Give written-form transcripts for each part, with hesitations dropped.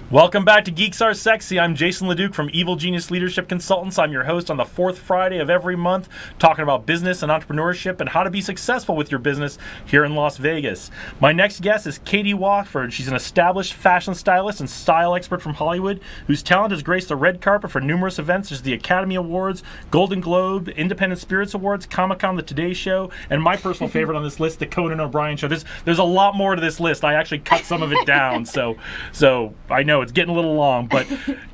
Welcome back to Geeks Are Sexy. I'm Jason LeDuc from Evil Genius Leadership Consultants. I'm your host on the fourth Friday of every month, talking about business and entrepreneurship and how to be successful with your business here in Las Vegas. My next guest is Katie Walkford. She's an established fashion stylist and style expert from Hollywood whose talent has graced the red carpet for numerous events such as the Academy Awards, Golden Globe, Independent Spirits Awards, Comic-Con, The Today Show, and my personal favorite on this list, the Conan O'Brien Show. There's a lot more to this list. I actually cut some of it down, so I know it's getting a little long, but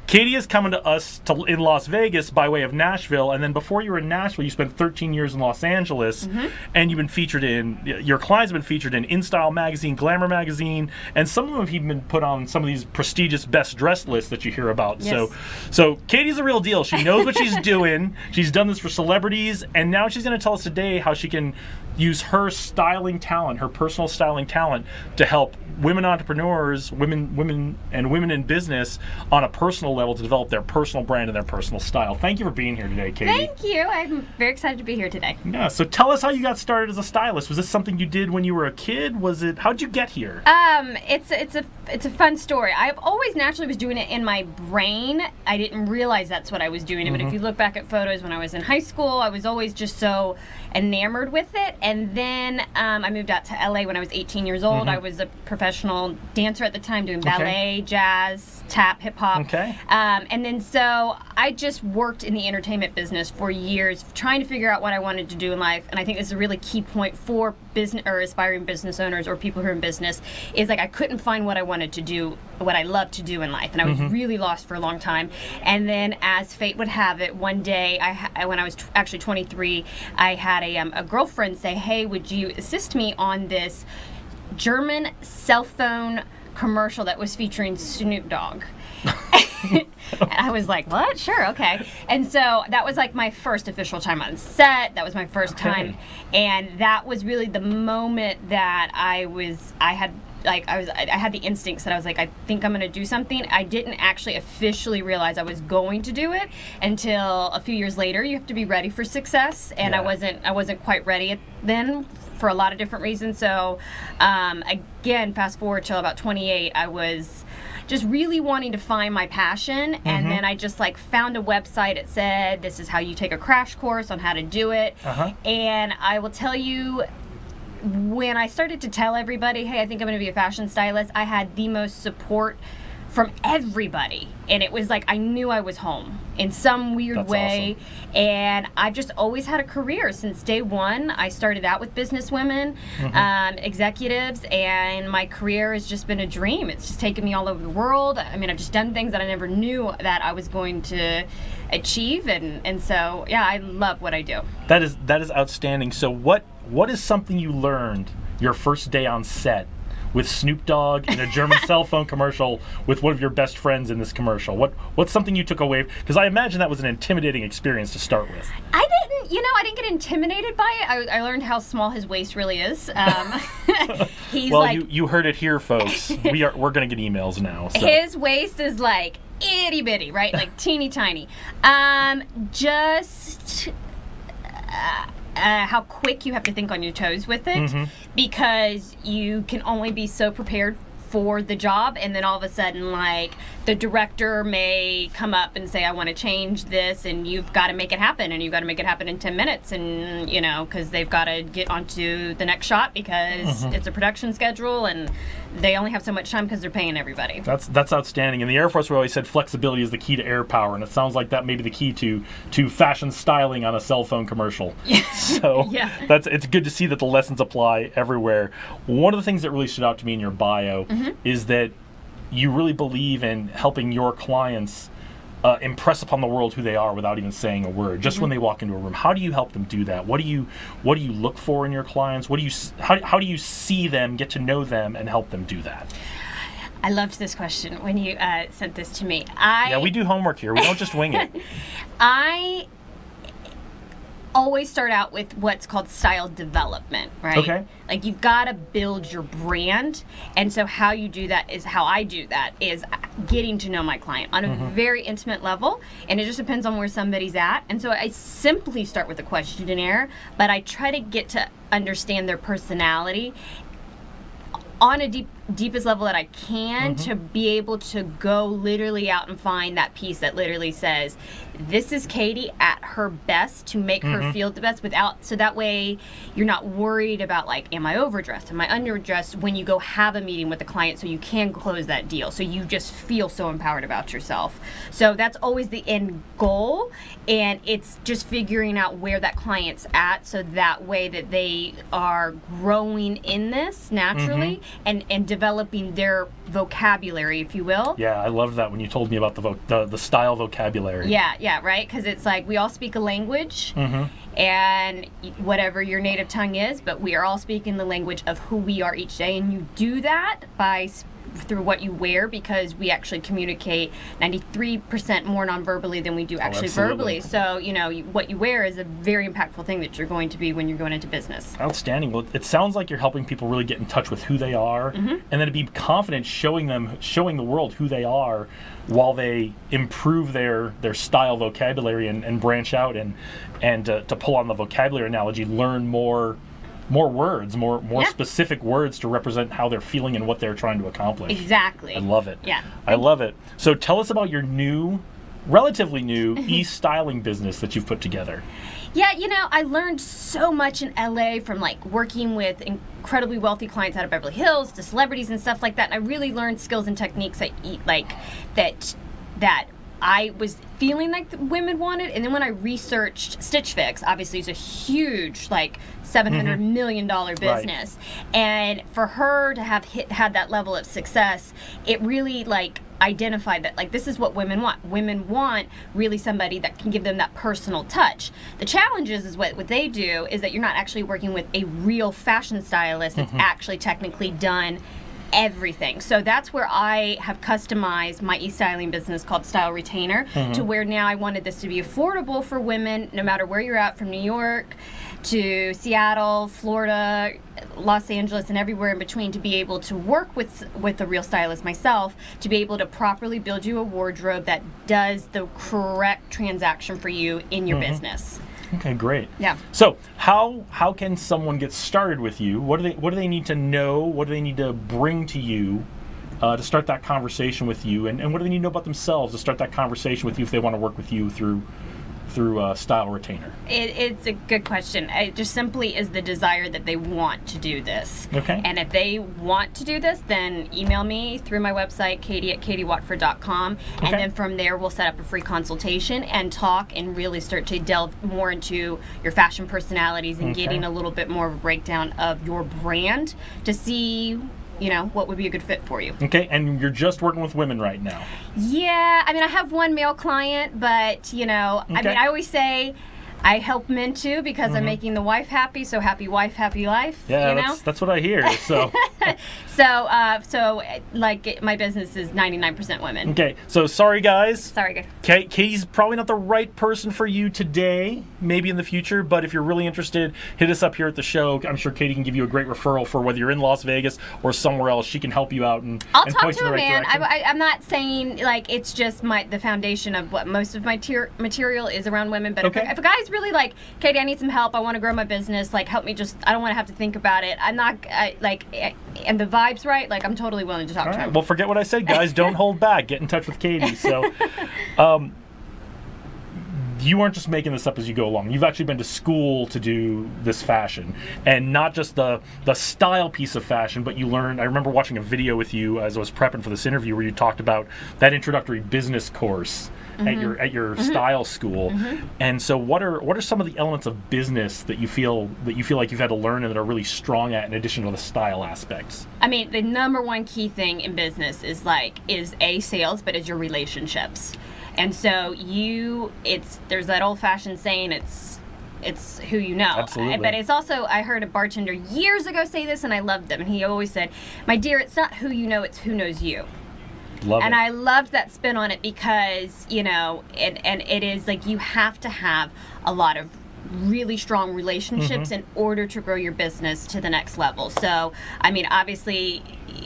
Katie is coming to us in Las Vegas by way of Nashville, and then before you were in Nashville, you spent 13 years in Los Angeles, and you've been featured your clients have been featured in InStyle magazine, Glamour magazine, and some of them have even been put on some of these prestigious best dressed lists that you hear about. Yes. So Katie's a real deal. She knows what she's doing. She's done this for celebrities, and now she's going to tell us today how she can use her styling talent, her personal styling talent, to help women entrepreneurs, women in business on a personal level to develop their personal brand and their personal style. Thank you for being here today, Katie. Thank you. I'm very excited to be here today. Yeah, so tell us how you got started as a stylist. Was this something you did when you were a kid? How'd you get here? It's a fun story. I've always naturally was doing it in my brain. I didn't realize that's what I was doing. But if you look back at photos when I was in high school, I was always just so enamored with it. And then I moved out to LA when I was 18 years old. I was a professional dancer at the time, doing ballet, jazz, tap, hip hop. Okay. And then so I just worked in the entertainment business for years, trying to figure out what I wanted to do in life. And I think this is a really key point for business or aspiring business owners or people who are in business, is like I couldn't find what I wanted to do, what I loved to do in life. And I was really lost for a long time. And then as fate would have it, one day, when I was actually 23, I had a girlfriend say, hey, would you assist me on this German cell phone commercial that was featuring Snoop Dogg? And I was like, what? Sure, okay. And so that was like my first official time on set. That was my first time. And that was really the moment that I had the instincts that I was like, I think I'm going to do something. I didn't actually officially realize I was going to do it until a few years later. You have to be ready for success, and I wasn't quite ready then for a lot of different reasons. So again, fast forward till about 28, I was just really wanting to find my passion, and then I just found a website. It said, this is how you take a crash course on how to do it. And I will tell you, when I started to tell everybody, hey, I think I'm going to be a fashion stylist, I had the most support from everybody. And it was like I knew I was home in some weird way. Awesome. And I've just always had a career since day one. I started out with business women, executives, and my career has just been a dream. It's just taken me all over the world. I mean, I've just done things that I never knew that I was going to achieve. And so, yeah, I love what I do. That is outstanding. So what is something you learned your first day on set with Snoop Dogg in a German cell phone commercial with one of your best friends in this commercial? What's something you took away? Because I imagine that was an intimidating experience to start with. I didn't get intimidated by it. I learned how small his waist really is. He's you heard it here, folks. We're going to get emails now. So. His waist is like itty bitty, right? Like teeny tiny. How quick you have to think on your toes with it, because you can only be so prepared for the job, and then all of a sudden, the director may come up and say, I want to change this, and you've got to make it happen, and you've got to make it happen in 10 minutes, and because they've got to get onto the next shot because it's a production schedule, and they only have so much time because they're paying everybody. That's outstanding. In the Air Force, we always said flexibility is the key to air power, and it sounds like that may be the key to fashion styling on a cell phone commercial. So it's good to see that the lessons apply everywhere. One of the things that really stood out to me in your bio is that you really believe in helping your clients impress upon the world who they are without even saying a word, just when they walk into a room. How do you help them do that? What do you look for in your clients? How do you see them, get to know them, and help them do that? I loved this question when you sent this to me. We do homework here. We don't just wing it. I always start out with what's called style development, right? Okay. Like, you've got to build your brand, and so how you do that is how I do that, is getting to know my client on a very intimate level, and it just depends on where somebody's at. And so I simply start with a questionnaire, but I try to get to understand their personality on a deep deepest level that I can to be able to go literally out and find that piece that literally says, this is Katie at her best, to make her feel the best, without, so that way you're not worried about like, am I overdressed, am I underdressed, when you go have a meeting with the client, so you can close that deal. So you just feel so empowered about yourself. So that's always the end goal, and it's just figuring out where that client's at, so that way that they are growing in this naturally and developing their vocabulary, if you will. Yeah, I loved that when you told me about the style vocabulary. Yeah, right? Because it's like we all speak a language, and whatever your native tongue is, but we are all speaking the language of who we are each day, and you do that by through what you wear, because we actually communicate 93% more non-verbally than we do actually verbally. So, what you wear is a very impactful thing that you're going to be when you're going into business. Outstanding. Well, it sounds like you're helping people really get in touch with who they are, and then to be confident showing the world who they are while they improve their style vocabulary and branch out and to pull on the vocabulary analogy, learn more words, more specific words to represent how they're feeling and what they're trying to accomplish. Exactly. I love it. Yeah. I love it. So tell us about your relatively new e-styling business that you've put together. Yeah, I learned so much in LA from like working with incredibly wealthy clients out of Beverly Hills to celebrities and stuff like that. And I really learned skills and techniques that I was feeling like the women wanted. And then when I researched Stitch Fix, obviously it's a huge, like, $700 million business. Right. And for her to have had that level of success, it really, like, identified that, like, this is what women want. Women want really somebody that can give them that personal touch. The challenge is what they do is that you're not actually working with a real fashion stylist that's actually technically done everything. So that's where I have customized my e-styling business called Style Retainer to where now I wanted this to be affordable for women, no matter where you're at, from New York to Seattle, Florida, Los Angeles, and everywhere in between, to be able to work with a real stylist myself, to be able to properly build you a wardrobe that does the correct transaction for you in your business. Okay, great. Yeah. So how can someone get started with you? What do they need to know? What do they need to bring to you to start that conversation with you? And what do they need to know about themselves to start that conversation with you if they want to work with you through Style Retainer? It's a good question. It just simply is the desire that they want to do this. Okay. And if they want to do this, then email me through my website, katie@katiewatford.com. Okay. And then from there, we'll set up a free consultation and talk and really start to delve more into your fashion personalities and getting a little bit more of a breakdown of your brand to see what would be a good fit for you. Okay, and you're just working with women right now. Yeah, I mean, I have one male client, but, I mean, I always say I help men too, because I'm making the wife happy, so happy wife, happy life. Yeah, that's what I hear. So, so like my business is 99% women. Okay, so sorry guys. Sorry guys. Katie's probably not the right person for you today, maybe in the future, but if you're really interested, hit us up here at the show. I'm sure Katie can give you a great referral for whether you're in Las Vegas or somewhere else. She can help you out and I'll and talk point to you in a the right man. direction. I'm not saying like it's just the foundation of what most of my material is around women, but if a guy's really like, Katie, I need some help, I want to grow my business, like help me, I don't want to have to think about it, and the vibe's right, like I'm totally willing to talk to him. Well, forget what I said, guys. Don't hold back. Get in touch with Katie. So, you aren't just making this up as you go along. You've actually been to school to do this fashion, and not just the style piece of fashion, but you learned. I remember watching a video with you as I was prepping for this interview where you talked about that introductory business course at your style school. And so, what are some of the elements of business that you feel like you've had to learn and that are really strong at, in addition to the style aspects? I mean, the number one key thing in business is sales, but is your relationships. And so there's that old-fashioned saying, it's who you know. Absolutely. But it's also, I heard a bartender years ago say this, and I loved him. And he always said, my dear, it's not who you know, it's who knows you. And I loved that spin on it because, and it is like you have to have a lot of really strong relationships in order to grow your business to the next level. So, I mean, obviously,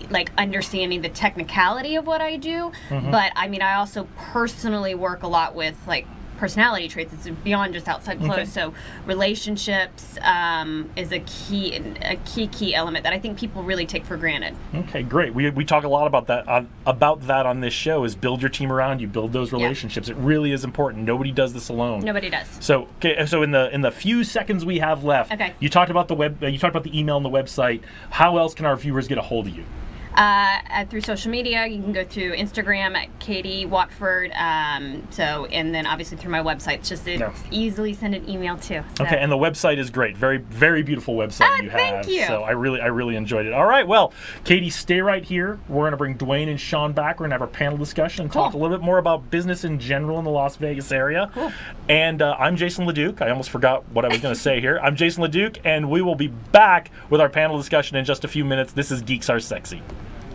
like understanding the technicality of what I do, but I mean, I also personally work a lot with like personality traits. It's beyond just outside clothes. Okay. So relationships is a key element that I think people really take for granted. Okay, great. We talk a lot about that on this show. Is build your team around you, build those relationships. It really is important. Nobody does this alone. Nobody does. So in the few seconds we have left, Okay. you talked about the email and the website. How else can our viewers get a hold of you? Through social media, you can go through Instagram at Katie Watford. And then obviously through my website. It's easily send an email too. So. Okay, and the website is great. Very, very beautiful website you have. Thank you. So I really enjoyed it. All right, well, Katie, stay right here. We're going to bring Dwayne and Sean back. We're going to have our panel discussion and talk a little bit more about business in general in the Las Vegas area. Cool. And I'm Jason LeDuc. I almost forgot what I was going to say here. I'm Jason LeDuc, and we will be back with our panel discussion in just a few minutes. This is Geeks Are Sexy.